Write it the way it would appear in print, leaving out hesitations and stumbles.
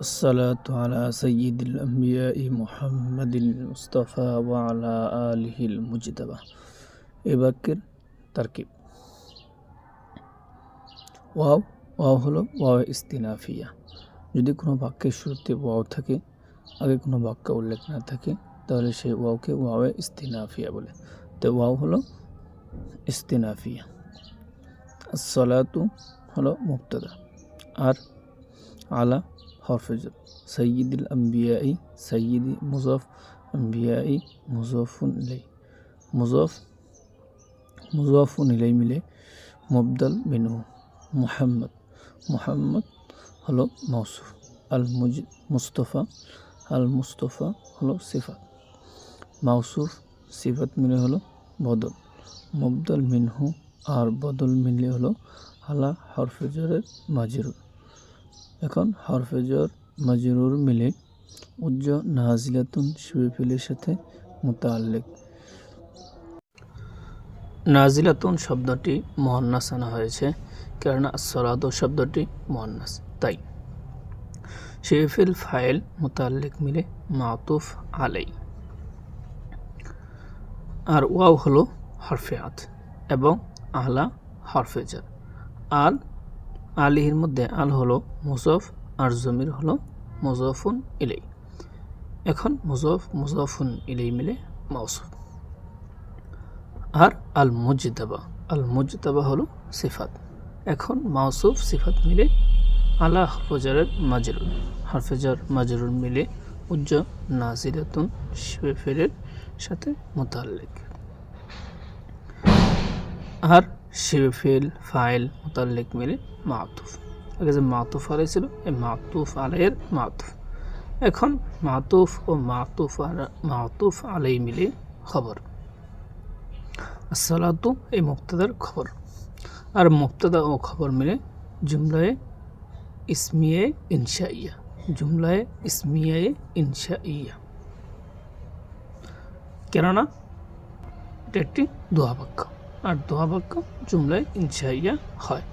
الصلاة على سيد الأنبياء محمد المصطفى وعلى آله المجتبى এই বাক্যের তারকিব wow wow হলো ওয়াও ইস্তিনাফিয়া। যদি কোনো বাক্যের শুরুতে ওয়াও থাকে, আগে কোনো বাক্য উল্লেখ না থাকে, তাহলে সেই ওয়াওকে ওয়াও ইস্তিনাফিয়া বলে। তো ওয়াও হলো ইস্তিনাফিয়া। আসসালাতু হলো মুবতাদা, আর আলা হরফে jar, সাইয়্যিদুল আম্বিয়াই সাইয়্যিদি মুজাফ, আম্বিয়াই মুজাফুন ইলাই, মুজাফুন ইলাই মিলে মুবদাল মিনহু মুহাম্মদ, মুহাম্মদ হলো মাউসুফ, মুস্তফা হলো সিফাত, মাউসুফ সিফাত মিলে হলো বদল, মুবদাল মিনহু আর বদল মিলে হলো আলা হরফে জারের মাজরুর। এখন হরফে jar মাজরুর মিলে উজ্জ নাজিলাতুন শিবে ফেলের সাথে মুতাআল্লিক। নাজিলাতুন শব্দটি মুআন্নাস আনা হয়েছে, কারণ আসসালাতু শব্দটি মুআন্নাস, তাই শিবে ফেল ফাইল মুতাআল্লিক মিলে মাতুফ আলাই। আর ওয়াও হলো হরফে আত এবং আলা হরফে jar। আল আলিহির মধ্যে আল হলো মুজাফ আর জমির হলো মুজাফুন ইলাই। এখন মুজাফুন ইলাই মিলে মাউসুফ। আর আল মুজতাবা হলো সিফাত। এখন মাউসুফ সিফাত মিলে আলা হরফে jar মাজরুর মিলে উজ্জ নাজিলাতুন শিবে ফেলের সাথে মুতাআল্লিক। আর শিবে ফেল ফাইল মুতাআল্লিক মিলে মাতুফ। আগে যে মাতুফ আলাই ছিল, এই মাতুফ আলাইয়ের মাতুফ। এখন মাতুফ ও মাতুফ আলাই মিলে খবর। আসসালাতু এই মুবতাদার খবর, আর মুবতাদা ও খবর মিলে জুমলায়ে ইসমিয়ে ইনশাইয়া। কেননা এটা একটি দোয়া বাক্য, আর দোয়া বাক্য জুমলায়ে ইনশাইয়া হয়।